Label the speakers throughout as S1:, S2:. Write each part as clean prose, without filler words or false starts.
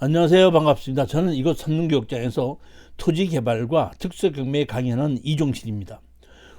S1: 안녕하세요. 반갑습니다. 저는 이곳 선릉교육장에서 토지개발과 특수경매 강의하는 이종실입니다.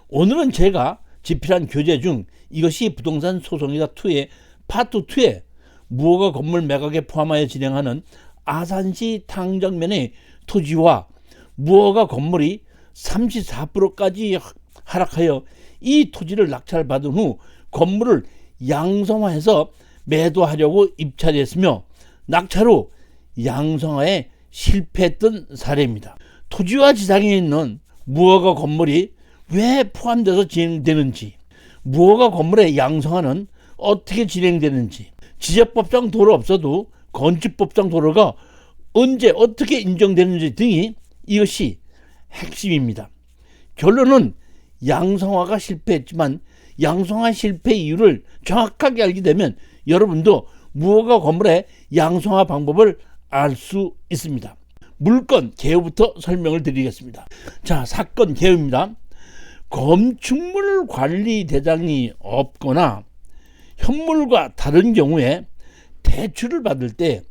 S1: 오늘은 제가 집필한 교재 중 이것이 부동산 소송이다 2의 파트 2에 무허가 건물 매각에 포함하여 진행하는 아산시 탕정면의 토지와 무허가 건물이 34%까지 하락하여 이 토지를 낙찰받은 후 건물을 양성화해서 매도하려고 입찰했으며 낙찰 후 양성화에 실패했던 사례입니다. 토지와 지상에 있는 무허가 건물이 왜 포함돼서 진행되는지, 무허가 건물의 양성화는 어떻게 진행되는지, 지적법상 도로 없어도 건축법상 도로가 언제 어떻게 인정되는지 등이 이것이 핵심입니다. 결론은 양성화가 실패했지만 양성화 실패 이유를 정확하게 알게 되면 여러분도 무허가 건물의 양성화 방법을 알 수 있습니다. 물건 개요부터 설명을 드리겠습니다. 자, 사건 개요입니다. 건축물 관리 대장이 없거나 현물과 다른 경우에 대출을 받을 때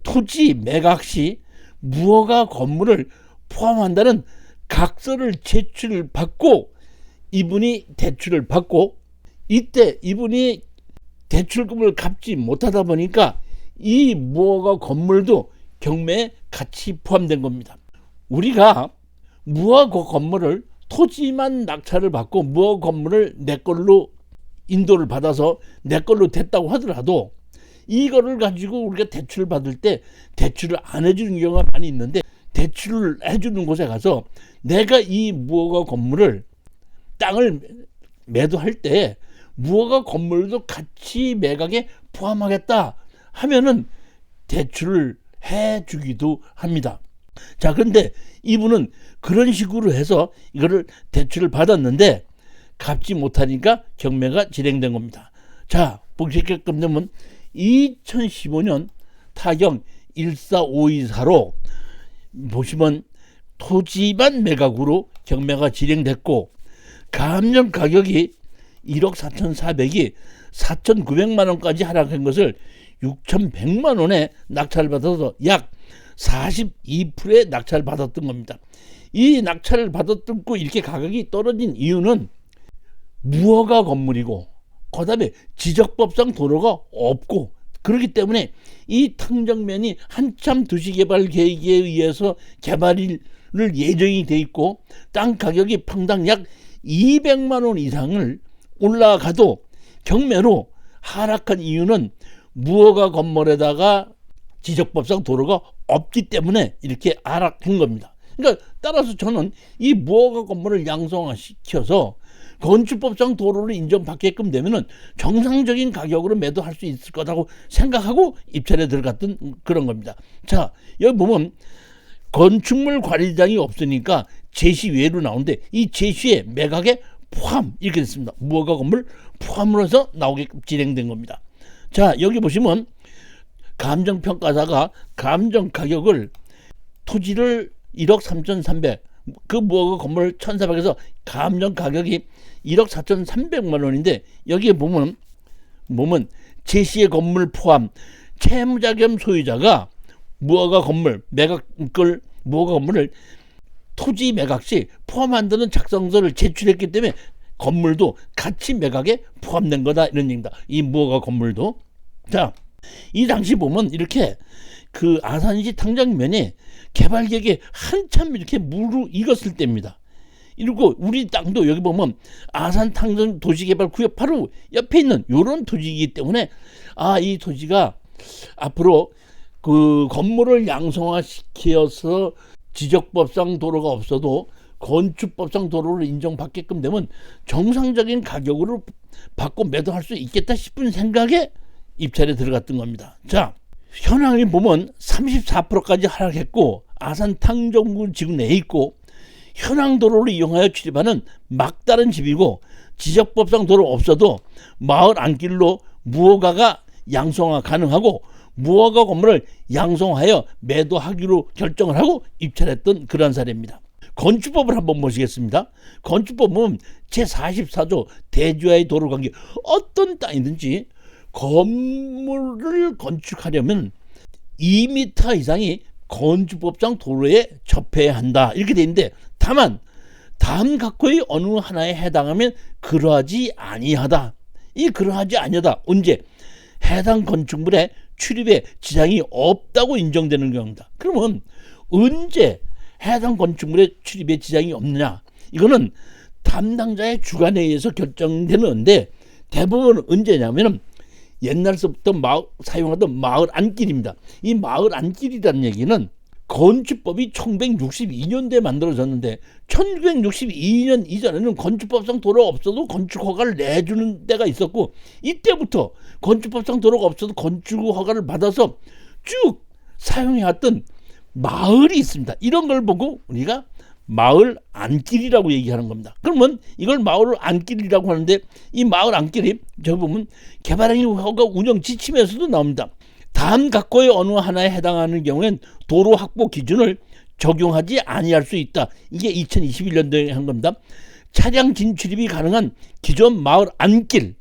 S1: 토지 매각 시 무허가 건물을 포함한다는 각서를 제출받고 이분이 대출을 받고 이때 이분이 대출금을 갚지 못하다 보니까 이 무허가 건물도 경매에 같이 포함된 겁니다. 우리가 무허가 건물을 토지만 낙찰을 받고 무허가 건물을 내 걸로 인도를 받아서 내 걸로 됐다고 하더라도 이거를 가지고 우리가 대출을 받을 때 대출을 안 해주는 경우가 많이 있는데, 대출을 해주는 곳에 가서 내가 이 무허가 건물을 땅을 매도할 때 무허가 건물도 같이 매각에 포함하겠다 하면은 대출을 해주기도 합니다. 자, 그런데 이분은 그런 식으로 해서 이거를 대출을 받았는데 갚지 못하니까 경매가 진행된 겁니다. 자, 보시게끔 되면 2015년 타경 14524로 보시면 토지만 매각으로 경매가 진행됐고 감정 가격이 1억 4,400이 4,900만 원까지 하락한 것을 6,100만 원에 낙찰을 받아서 약 42%의 낙찰을 받았던 겁니다. 이 낙찰을 받았던 거 이렇게 가격이 떨어진 이유는 무허가 건물이고 그 다음에 지적법상 도로가 없고 그렇기 때문에 이 탕정면이 한참 도시개발 계획에 의해서 개발을 예정이 돼 있고 땅 가격이 평당 약 200만 원 이상을 올라가도 경매로 하락한 이유는 무허가 건물에다가 지적법상 도로가 없기 때문에 이렇게 하락한 겁니다. 그러니까 따라서 저는 이 무허가 건물을 양성화시켜서 건축법상 도로를 인정받게끔 되면은 정상적인 가격으로 매도할 수 있을 거라고 생각하고 입찰에 들어갔던 그런 겁니다. 자, 여기 보면 건축물 관리장이 없으니까 제시 외로 나오는데 이 제시에 매각에 포함 이렇게 됐습니다. 무허가 건물 포함으로 해서 나오게끔 진행된 겁니다. 자, 여기 보시면 감정평가사가 감정 가격을 토지를 1억 3,300 그 무허가 건물 1,400에서 감정 가격이 1억 4,300만 원인데 여기에 보면 제시의 건물 포함 채무자 겸 소유자가 무허가 건물 매각을 무허가 건물을 토지 매각 시 포함한다는 작성서를 제출했기 때문에 건물도 같이 매각에 포함된 거다 이런 얘기입니다. 이 무허가 건물도. 자, 이 당시 보면 이렇게 그 아산시 탕정면이 개발 계획에 한참 이렇게 무르익었을 때입니다. 그리고 우리 땅도 여기 보면 아산 탕정 도시개발구역 바로 옆에 있는 이런 토지이기 때문에 이 토지가 앞으로 그 건물을 양성화시켜서 지적법상 도로가 없어도 건축법상 도로를 인정받게끔 되면 정상적인 가격으로 받고 매도할 수 있겠다 싶은 생각에 입찰에 들어갔던 겁니다. 자, 현황을 보면 34%까지 하락했고 아산 탕정구 지구 내에 있고 현황 도로를 이용하여 출입하는 막다른 집이고 지적법상 도로 없어도 마을 안길로 무허가가 양성화 가능하고 무허가 건물을 양성하여 매도하기로 결정을 하고 입찰했던 그런 사례입니다. 건축법을 한번 보시겠습니다. 건축법은 제44조 대지와의 도로관계 어떤 땅이든지 건물을 건축하려면 2m 이상이 건축법상 도로에 접해야 한다 이렇게 돼 있는데, 다만 다음 각호의 어느 하나에 해당하면 그러하지 아니하다. 이 그러하지 아니하다 언제? 해당 건축물에 출입에 지장이 없다고 인정되는 경우입니다. 그러면 언제 해당 건축물에 출입에 지장이 없느냐? 이거는 담당자의 주관에 의해서 결정되는데, 대부분 언제냐면 옛날서부터 사용하던 마을 안길입니다. 이 마을 안길이라는 얘기는 건축법이 1962년도에 만들어졌는데 1962년 이전에는 건축법상 도로가 없어도 건축 허가를 내주는 데가 있었고, 이때부터 건축법상 도로가 없어도 건축 허가를 받아서 쭉 사용해왔던 마을이 있습니다. 이런 걸 보고 우리가 마을 안길이라고 얘기하는 겁니다. 그러면 이걸 마을 안길이라고 하는데, 이 마을 안길이 저기 보면 개발행위 허가 운영 지침에서도 나옵니다. 다음 각호의 어느 하나에 해당하는 경우엔 도로 확보 기준을 적용하지 아니할 수 있다. 이게 2021년도에 한 겁니다. 차량 진출입이 가능한 기존 마을 안길.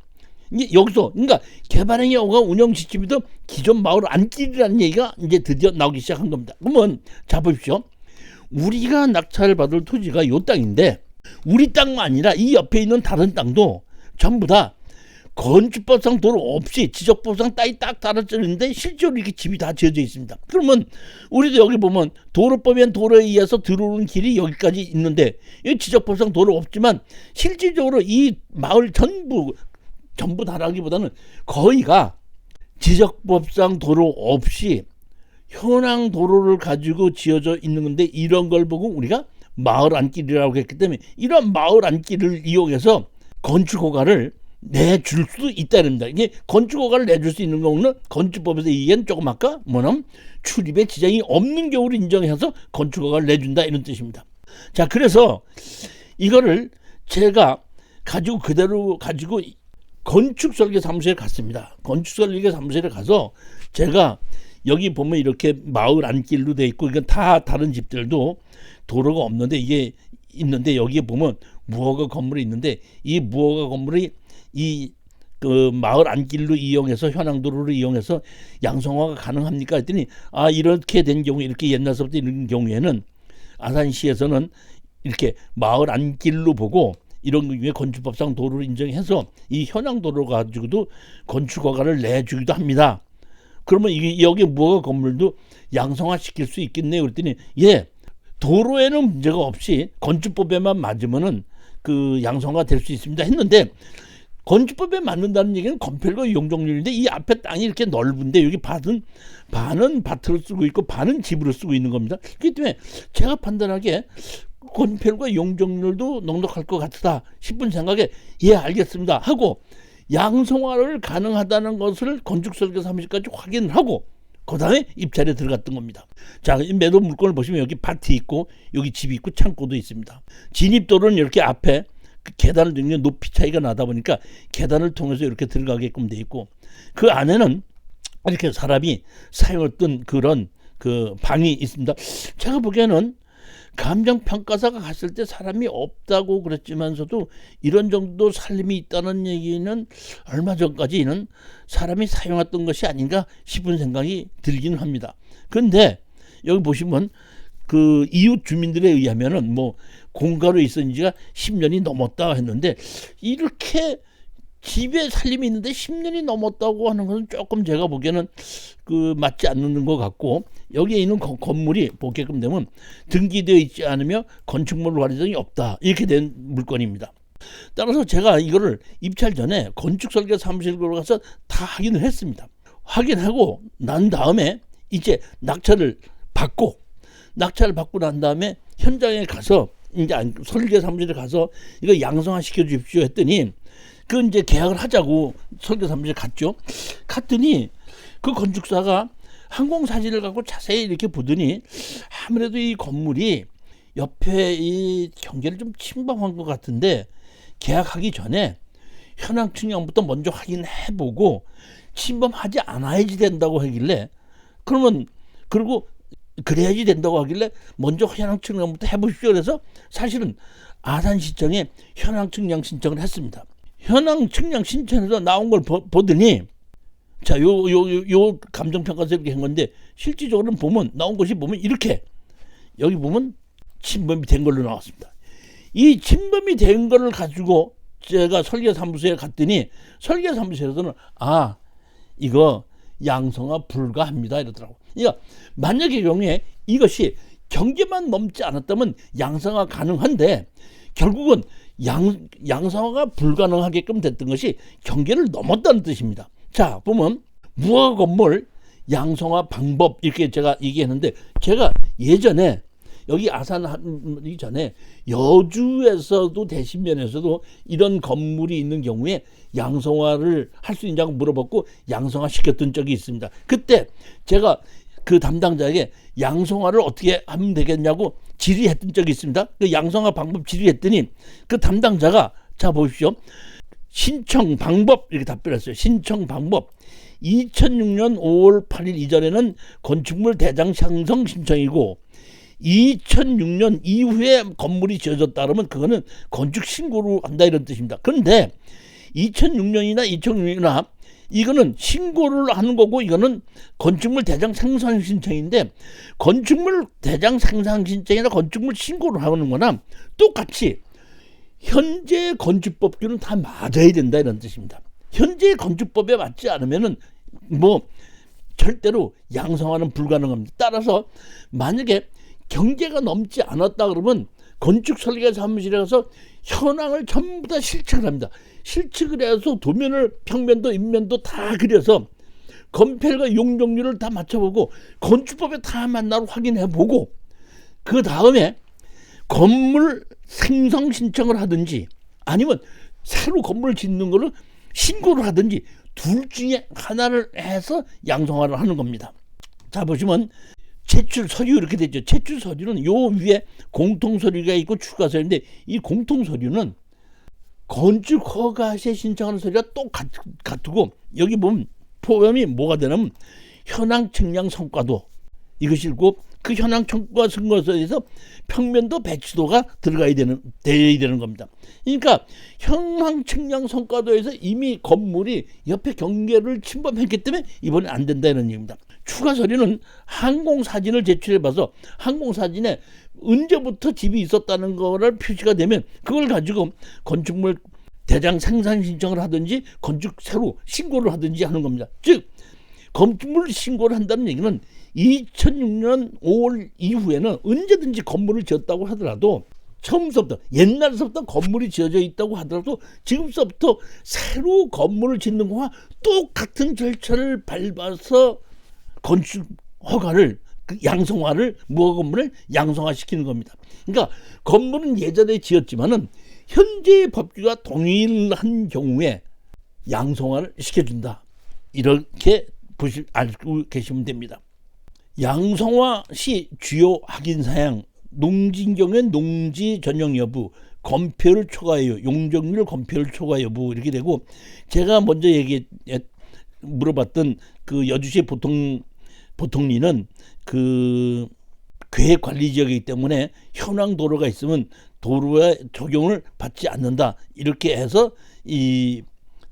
S1: 이게 여기서 그러니까 개발행위 허가 운영 지침에도 기존 마을 안길이라는 얘기가 이제 드디어 나오기 시작한 겁니다. 그러면 자 보십시오. 우리가 낙찰을 받을 토지가 요 땅인데, 우리 땅만 아니라 이 옆에 있는 다른 땅도 전부 다 건축법상 도로 없이 지적법상 땅이 딱 달아졌는데 실제로 이렇게 집이 다 지어져 있습니다. 그러면 우리도 여기 보면 도로법엔 도로에 의해서 들어오는 길이 여기까지 있는데, 이 지적법상 도로 없지만 실질적으로 이 마을 전부 다라기보다는 거의가 지적법상 도로 없이 현황 도로를 가지고 지어져 있는 건데, 이런 걸 보고 우리가 마을 안길이라고 했기 때문에 이런 마을 안길을 이용해서 건축 허가를 내줄 수도 있다는, 이게 건축 허가를 내줄 수 있는 경우는 건축법에서 얘기한 조금 아까 뭐냐면 출입에 지장이 없는 경우를 인정해서 건축 허가를 내준다 이런 뜻입니다. 자, 그래서 이거를 제가 가지고 그대로 가지고 건축설계 사무실에 갔습니다. 건축설계 사무실에 가서 제가 여기 보면 이렇게 마을 안길로 돼 있고, 이건 다 다른 집들도 도로가 없는데 이게 있는데, 여기에 보면 무허가 건물이 있는데, 이 무허가 건물이 이 그 마을 안길로 이용해서 현황 도로를 이용해서 양성화가 가능합니까 했더니, 이렇게 된 경우, 이렇게 옛날서부터 이런 경우에는 아산시에서는 이렇게 마을 안길로 보고 이런 경우에 건축법상 도로를 인정해서 이 현황 도로 가지고도 건축 허가를 내주기도 합니다. 그러면 여기 무허가 건물도 양성화 시킬 수 있겠네요. 그랬더니 예, 도로에는 문제가 없이 건축법에만 맞으면은 그 양성화 될 수 있습니다 했는데, 건축법에 맞는다는 얘기는 건폐율과 용적률인데, 이 앞에 땅이 이렇게 넓은데 여기 반은 밭으로 쓰고 있고 반은 집으로 쓰고 있는 겁니다. 그렇기 때문에 제가 판단하기에 건폐율과 용적률도 넉넉할 것 같다 싶은 생각에 예 알겠습니다 하고 양성화를 가능하다는 것을 건축설계 사무실까지 확인을 하고 그 다음에 입찰에 들어갔던 겁니다. 자, 매도 물건을 보시면 여기 밭이 있고 여기 집이 있고 창고도 있습니다. 진입도로는 이렇게 앞에 그 계단을 등에 높이 차이가 나다 보니까 계단을 통해서 이렇게 들어가게끔 돼 있고, 그 안에는 이렇게 사람이 사용했던 그런 그 방이 있습니다. 제가 보기에는 감정평가사가 갔을 때 사람이 없다고 그랬지만서도 이런 정도 살림이 있다는 얘기는 얼마 전까지는 사람이 사용했던 것이 아닌가 싶은 생각이 들기는 합니다. 그런데 여기 보시면 그 이웃 주민들에 의하면은 뭐 공가로 있은 지가 10년이 넘었다 했는데, 이렇게 집에 살림이 있는데 10년이 넘었다고 하는 것은 조금 제가 보기에는 그 맞지 않는 것 같고, 여기에 있는 건물이 보게끔 되면 등기되어 있지 않으며 건축물 활용이 없다 이렇게 된 물건입니다. 따라서 제가 이거를 입찰 전에 건축설계 사무실로 가서 다 확인을 했습니다. 확인하고 난 다음에 이제 낙찰을 받고 난 다음에 현장에 가서 이제 설계 사무실에 가서 이거 양성화 시켜 주십시오 했더니, 그 이제 계약을 하자고 설계 사무실에 갔더니 그 건축사가 항공 사진을 갖고 자세히 이렇게 보더니 아무래도 이 건물이 옆에 이 경계를 좀 침범한 것 같은데 계약하기 전에 현황 측량부터 먼저 확인해보고 침범하지 않아야지 된다고 하길래, 그러면 그리고 그래야지 된다고 하길래 먼저 현황 측량부터 해보십시오. 그래서 사실은 아산시청에 현황 측량 신청을 했습니다. 현황 측량 신청에서 나온 걸 보더니, 자, 요 감정평가서 이렇게 한 건데 실질적으로는 보면 나온 것이 보면 이렇게 여기 보면 침범이 된 걸로 나왔습니다. 이 침범이 된 거를 가지고 제가 설계사무소에 갔더니 설계사무소에서는 이거 양성화 불가합니다 이러더라고. 그러니까 만약의 경우에 이것이 경계만 넘지 않았다면 양성화 가능한데 결국은 양성화가 불가능하게끔 됐던 것이 경계를 넘었다는 뜻입니다. 자, 보면 무허가 건물 양성화 방법 이렇게 제가 얘기했는데, 제가 예전에 여기 아산 하기 전에 여주에서도 대신면에서도 이런 건물이 있는 경우에 양성화를 할 수 있냐고 물어봤고 양성화 시켰던 적이 있습니다. 그때 제가 그 담당자에게 양성화를 어떻게 하면 되겠냐고 질의했던 적이 있습니다. 그 양성화 방법 질의했더니 그 담당자가 자 보십시오. 신청 방법 이렇게 답변했어요. 신청 방법 2006년 5월 8일 이전에는 건축물 대장 상성 신청이고 2006년 이후에 건물이 지어졌다 그러면 그거는 건축 신고로 한다 이런 뜻입니다. 그런데 2006년이나 2006년이나 이거는 신고를 하는 거고 이거는 건축물 대장 상상 신청인데 건축물 대장 상상 신청이나 건축물 신고를 하는 거나 똑같이 현재 건축법규는 다 맞아야 된다 이런 뜻입니다. 현재 건축법에 맞지 않으면은 절대로 양성화는 불가능합니다. 따라서 만약에 경계가 넘지 않았다 그러면 건축 설계 사무실에 가서 현황을 전부 다 실측을 합니다. 실측을 해서 도면을 평면도 인면도 다 그려서 건폐율과 용적률을 다 맞춰보고 건축법에 다 맞나로 확인해보고 그 다음에 건물 생성 신청을 하든지 아니면 새로 건물을 짓는 거를 신고를 하든지 둘 중에 하나를 해서 양성화를 하는 겁니다. 자 보시면 제출 서류 이렇게 되죠. 제출 서류는 요 위에 공통 서류가 있고 추가 서류인데 이 공통 서류는 건축 허가 시에 신청하는 서류가 똑같고 여기 보면 포함이 뭐가 되냐면 현황 측량 성과도 이것이 있고 그 현황 청구가 선거서에서 평면도 배치도가 되어야 되는 겁니다. 그러니까 현황 측량 성과도에서 이미 건물이 옆에 경계를 침범했기 때문에 이번에 안 된다 이런 얘기입니다. 추가 서류는 항공사진을 제출해봐서 항공사진에 언제부터 집이 있었다는 거를 표시가 되면 그걸 가지고 건축물 대장 생산 신청을 하든지 건축 새로 신고를 하든지 하는 겁니다. 즉 건축물 신고를 한다는 얘기는 2006년 5월 이후에는 언제든지 건물을 지었다고 하더라도 처음부터 옛날서부터 건물이 지어져 있다고 하더라도 지금서부터 새로 건물을 짓는 거와 똑같은 절차를 밟아서 건축 허가를 양성화를 무허가 건물을 양성화시키는 겁니다. 그러니까 건물은 예전에 지었지만은 현재의 법규가 동일한 경우에 양성화를 시켜준다. 이렇게 알고 계시면 됩니다. 양성화 시 주요 확인사항 농지인 경우엔 농지 전용 여부, 건폐율 초과요, 용적률 건폐율 초과 여부 이렇게 되고 제가 먼저 물어봤던 그 여주시 보통리는 그 계획관리지역이기 때문에 현황 도로가 있으면 도로에 적용을 받지 않는다 이렇게 해서 이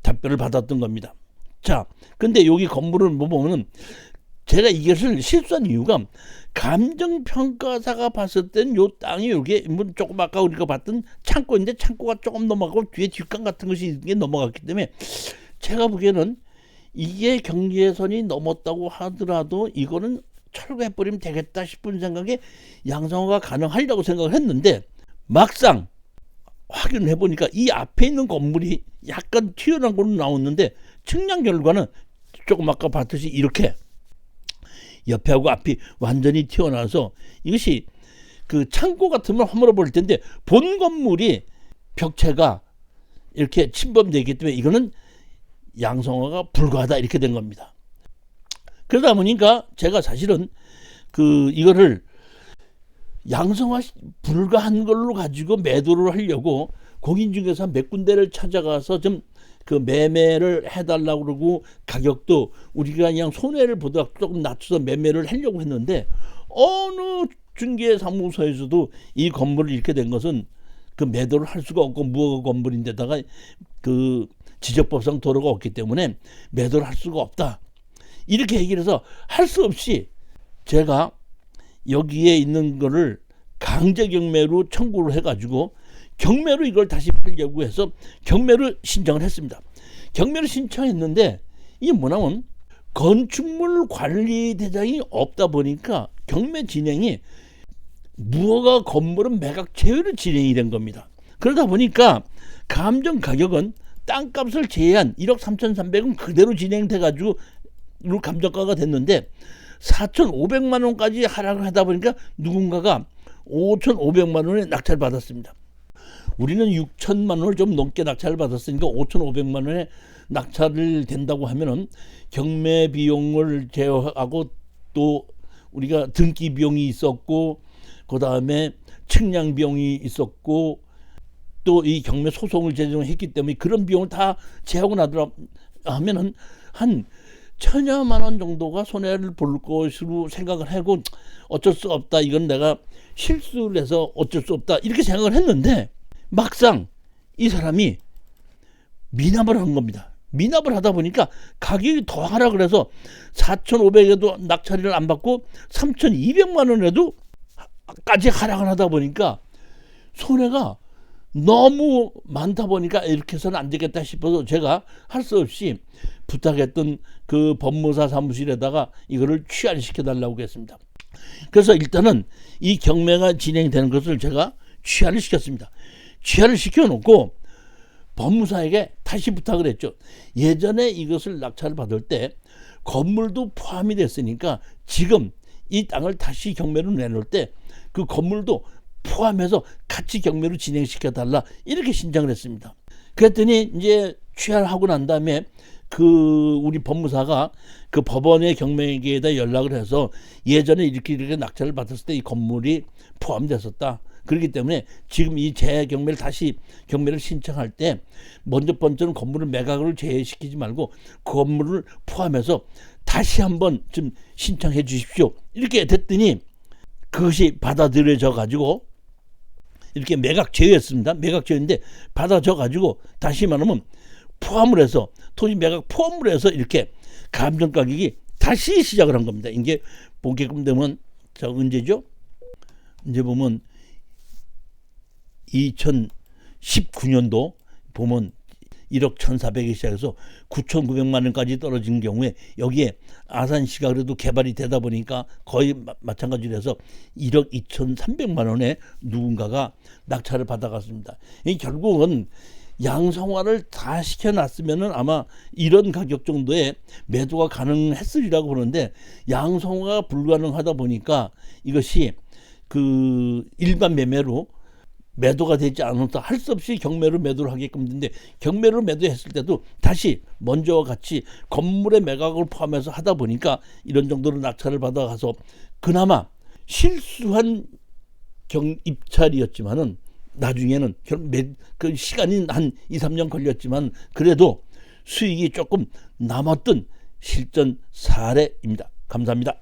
S1: 답변을 받았던 겁니다. 자, 근데 여기 건물을 보면은 제가 이것을 실수한 이유가 감정평가사가 봤을 땐 요 땅이 여기에 조금 아까 우리가 봤던 창고인데 창고가 조금 넘어가고 뒤에 뒷강 같은 것이 넘어갔기 때문에 제가 보기에는 이게 경계선이 넘었다고 하더라도 이거는 철거해버리면 되겠다 싶은 생각에 양성화가 가능하리라고 생각을 했는데 막상 확인을 해보니까 이 앞에 있는 건물이 약간 튀어나온 걸로 나왔는데 측량 결과는 조금 아까 봤듯이 이렇게 옆에하고 앞이 완전히 튀어나와서 이것이 그 창고 같으면 허물어 볼 텐데 본 건물이 벽체가 이렇게 침범되기 때문에 이거는 양성화가 불가하다 이렇게 된 겁니다. 그러다 보니까 제가 사실은 이거를 양성화 불가한 걸로 가지고 매도를 하려고 공인중개사 몇 군데를 찾아가서 좀 그 매매를 해달라고 그러고 가격도 우리가 그냥 손해를 보다 조금 낮춰서 매매를 하려고 했는데 어느 중개사무소에서도 이 건물이 이렇게 된 것은 그 매도를 할 수가 없고 무허가 건물인데다가 그 지적법상 도로가 없기 때문에 매도를 할 수가 없다 이렇게 얘기를 해서 할 수 없이 제가 여기에 있는 거를 강제 경매로 청구를 해가지고 경매로 이걸 다시 팔려고 해서 경매를 신청을 했습니다. 경매를 신청했는데 이게 뭐냐면 건축물 관리 대장이 없다 보니까 경매 진행이 무허가 건물은 매각 제외로 진행이 된 겁니다. 그러다 보니까 감정 가격은 땅값을 제외한 1억 3,300은 그대로 진행돼 가지고 감정가가 됐는데 4,500만 원까지 하락을 하다 보니까 누군가가 5,500만 원에 낙찰을 받았습니다. 우리는 6천만 원을 좀 넘게 낙찰을 받았으니까 5,500만 원에 낙찰을 된다고 하면은 경매 비용을 제외하고 또 우리가 등기 비용이 있었고 그 다음에 측량 비용이 있었고 또 이 경매 소송을 제정했기 때문에 그런 비용을 다 제하고 나더라 하면은 한 1,000여만 원 정도가 손해를 볼 것으로 생각을 하고 어쩔 수 없다, 이건 내가 실수를 해서 어쩔 수 없다 이렇게 생각을 했는데 막상 이 사람이 미납을 한 겁니다. 미납을 하다 보니까 가격이 더 하락을 해서 4,500에도 낙찰을 안 받고 3,200만 원에도 까지 하락을 하다 보니까 손해가 너무 많다 보니까 이렇게 해서는 안 되겠다 싶어서 제가 할 수 없이 부탁했던 그 법무사 사무실에다가 이거를 취하시켜 달라고 했습니다. 그래서 일단은 이 경매가 진행되는 것을 제가 취하를 시켰습니다. 취하를 시켜놓고 법무사에게 다시 부탁을 했죠. 예전에 이것을 낙찰을 받을 때 건물도 포함이 됐으니까 지금 이 땅을 다시 경매로 내놓을 때 그 건물도 포함해서 같이 경매로 진행시켜 달라 이렇게 신청을 했습니다. 그랬더니 이제 취하를 하고 난 다음에 그 우리 법무사가 그 법원의 경매에다 연락을 해서 예전에 이렇게 낙찰을 받았을 때 이 건물이 포함됐었다. 그렇기 때문에 지금 이 재경매를 다시 경매를 신청할 때 번째는 건물을 매각을 제외시키지 말고 건물을 포함해서 다시 한번 좀 신청해 주십시오. 이렇게 됐더니 그것이 받아들여져 가지고 이렇게 매각 제외했습니다. 매각 제외인데 받아져 가지고 다시 말하면 포함을 해서 토지 매각 포함을 해서 이렇게 감정 가격이 다시 시작을 한 겁니다. 이게 보게끔 되면 자 언제죠? 이제 보면 2019년도 보면 1억 1,400에 시작해서 9,900만 원까지 떨어진 경우에 여기에 아산시가 그래도 개발이 되다 보니까 거의 마찬가지로 해서 1억 2,300만 원에 누군가가 낙찰을 받아갔습니다. 이 결국은 양성화를 다 시켜놨으면은 아마 이런 가격 정도의 매도가 가능했으리라고 보는데 양성화가 불가능하다 보니까 이것이 그 일반 매매로 매도가 되지 않아서 할 수 없이 경매로 매도를 하게끔 되는데 경매로 매도했을 때도 다시 먼저와 같이 건물의 매각을 포함해서 하다 보니까 이런 정도로 낙찰을 받아가서 그나마 실수한 입찰이었지만은 나중에는 그 시간이 한 2, 3년 걸렸지만 그래도 수익이 조금 남았던 실전 사례입니다. 감사합니다.